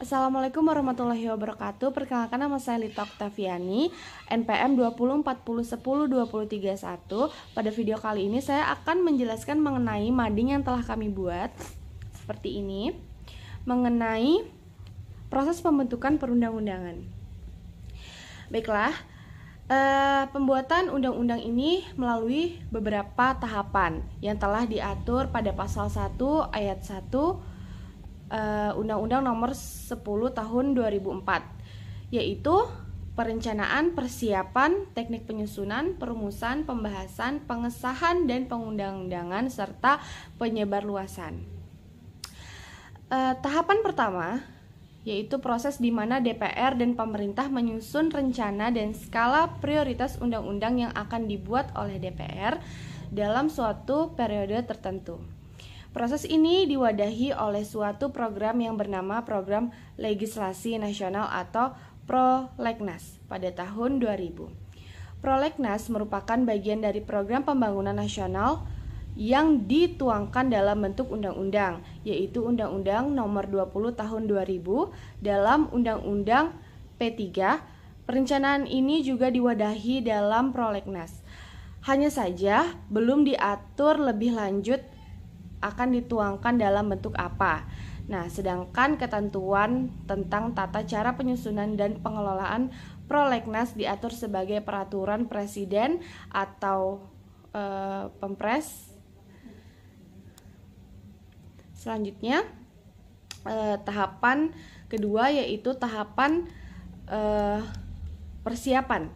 Assalamualaikum warahmatullahi wabarakatuh. Perkenalkan, nama saya Lita Oktaviani, NPM 2040102031. Pada video kali ini saya akan menjelaskan mengenai mading yang telah kami buat seperti ini, mengenai proses pembentukan perundang-undangan. Baiklah, pembuatan undang-undang ini melalui beberapa tahapan yang telah diatur pada pasal 1 ayat 1 Undang-Undang Nomor 10 Tahun 2004, yaitu perencanaan, persiapan, teknik penyusunan, perumusan, pembahasan, pengesahan, dan pengundang-undangan serta penyebarluasan. Tahapan pertama yaitu proses di mana DPR dan pemerintah menyusun rencana dan skala prioritas undang-undang yang akan dibuat oleh DPR dalam suatu periode tertentu. Proses ini diwadahi oleh suatu program yang bernama Program Legislasi Nasional atau Prolegnas pada tahun 2000. Prolegnas merupakan bagian dari program pembangunan nasional yang dituangkan dalam bentuk undang-undang, yaitu Undang-Undang Nomor 20 Tahun 2000 dalam Undang-Undang P3. Perencanaan ini juga diwadahi dalam Prolegnas. Hanya saja belum diatur lebih lanjut akan dituangkan dalam bentuk apa. Nah, sedangkan ketentuan tentang tata cara penyusunan dan pengelolaan Prolegnas diatur sebagai peraturan presiden atau Pempres. Selanjutnya, tahapan kedua yaitu tahapan persiapan.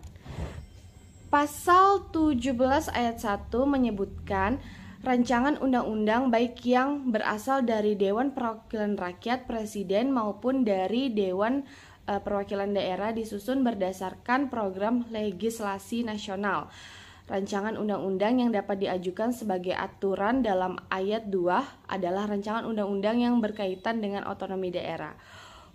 Pasal 17 ayat 1 menyebutkan rancangan undang-undang baik yang berasal dari Dewan Perwakilan Rakyat, Presiden maupun dari Dewan Perwakilan Daerah disusun berdasarkan program legislasi nasional. Rancangan undang-undang yang dapat diajukan sebagai aturan dalam ayat 2 adalah rancangan undang-undang yang berkaitan dengan otonomi daerah,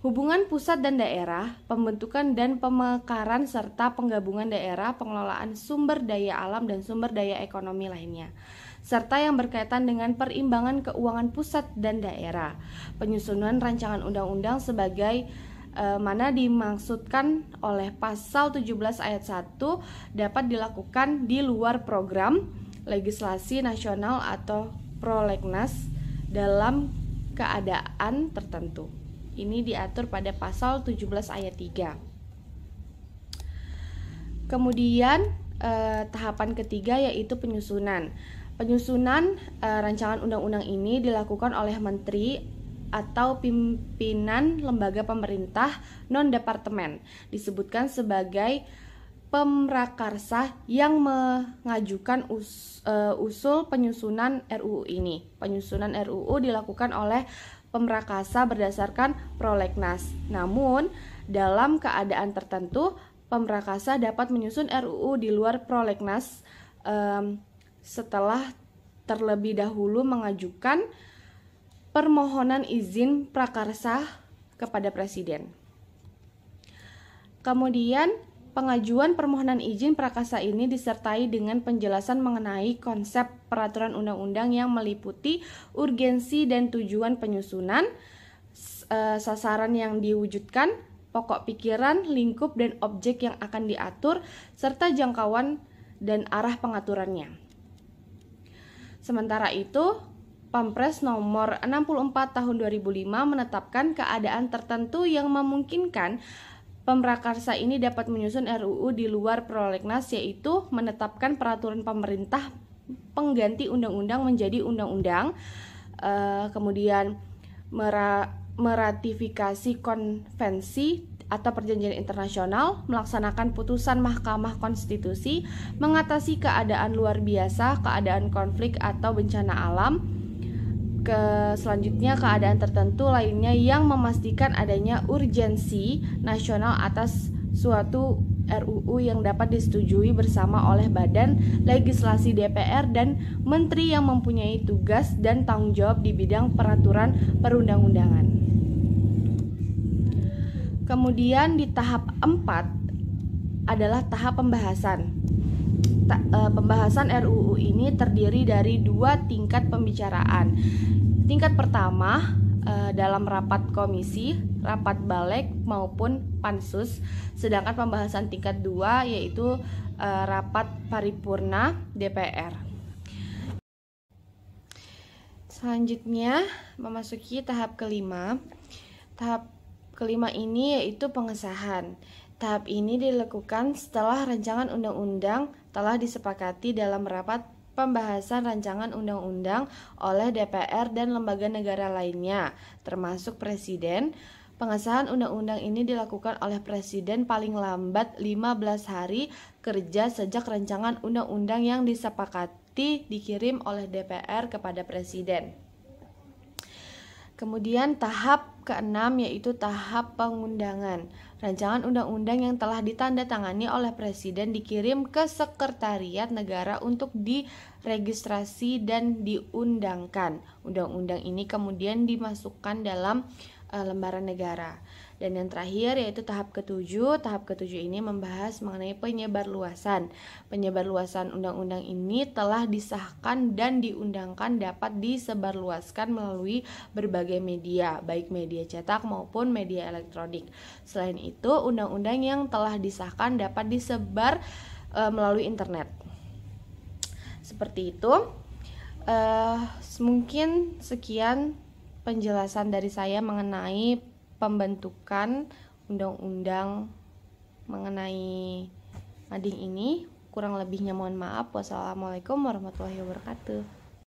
hubungan pusat dan daerah, pembentukan dan pemekaran serta penggabungan daerah, pengelolaan sumber daya alam dan sumber daya ekonomi lainnya, serta yang berkaitan dengan perimbangan keuangan pusat dan daerah. Penyusunan rancangan undang-undang sebagai mana dimaksudkan oleh pasal 17 ayat 1 dapat dilakukan di luar program legislasi nasional atau Prolegnas dalam keadaan tertentu. Ini diatur pada pasal 17 ayat 3. Kemudian tahapan ketiga yaitu penyusunan. Penyusunan rancangan undang-undang ini dilakukan oleh menteri atau pimpinan lembaga pemerintah non-departemen, disebutkan sebagai pemrakarsa yang mengajukan usul penyusunan RUU ini. Penyusunan RUU dilakukan oleh pemrakarsa berdasarkan Prolegnas. Namun, dalam keadaan tertentu, pemrakarsa dapat menyusun RUU di luar Prolegnas setelah terlebih dahulu mengajukan permohonan izin prakarsa kepada Presiden. Kemudian, pengajuan permohonan izin prakarsa ini disertai dengan penjelasan mengenai konsep peraturan undang-undang yang meliputi urgensi dan tujuan penyusunan, sasaran yang diwujudkan, pokok pikiran, lingkup dan objek yang akan diatur, serta jangkauan dan arah pengaturannya. Sementara itu, Pempres nomor 64 tahun 2005 menetapkan keadaan tertentu yang memungkinkan pemrakarsa ini dapat menyusun RUU di luar Prolegnas, yaitu menetapkan peraturan pemerintah pengganti undang-undang menjadi undang-undang, kemudian meratifikasi konvensi atau perjanjian internasional, melaksanakan putusan Mahkamah Konstitusi, mengatasi keadaan luar biasa, keadaan konflik atau bencana alam, selanjutnya keadaan tertentu lainnya yang memastikan adanya urgensi nasional atas suatu RUU yang dapat disetujui bersama oleh Badan Legislasi DPR dan Menteri yang mempunyai tugas dan tanggung jawab di bidang peraturan perundang-undangan. Kemudian di tahap 4 adalah tahap pembahasan. Pembahasan RUU ini terdiri dari 2 tingkat pembicaraan. Tingkat pertama dalam rapat komisi, rapat balik maupun pansus. Sedangkan pembahasan tingkat 2 yaitu rapat paripurna DPR. Selanjutnya memasuki tahap kelima. Tahap kelima ini yaitu pengesahan. Tahap ini dilakukan setelah rancangan undang-undang telah disepakati dalam rapat pembahasan rancangan undang-undang oleh DPR dan lembaga negara lainnya, termasuk Presiden. Pengesahan undang-undang ini dilakukan oleh Presiden paling lambat 15 hari kerja sejak rancangan undang-undang yang disepakati dikirim oleh DPR kepada Presiden. Kemudian tahap keenam yaitu tahap pengundangan. Rancangan undang-undang yang telah ditandatangani oleh Presiden dikirim ke Sekretariat Negara untuk diregistrasi dan diundangkan. Undang-undang ini kemudian dimasukkan dalam lembaran negara. Dan yang terakhir yaitu tahap ketujuh. Tahap ketujuh ini membahas mengenai penyebarluasan. Penyebarluasan undang-undang ini telah disahkan dan diundangkan dapat disebarluaskan melalui berbagai media, baik media cetak maupun media elektronik. Selain itu, undang-undang yang telah disahkan dapat disebar melalui internet. Seperti itu. Mungkin sekian penjelasan dari saya mengenai pembentukan undang-undang mengenai mading ini. Kurang lebihnya mohon maaf. Wassalamualaikum warahmatullahi wabarakatuh.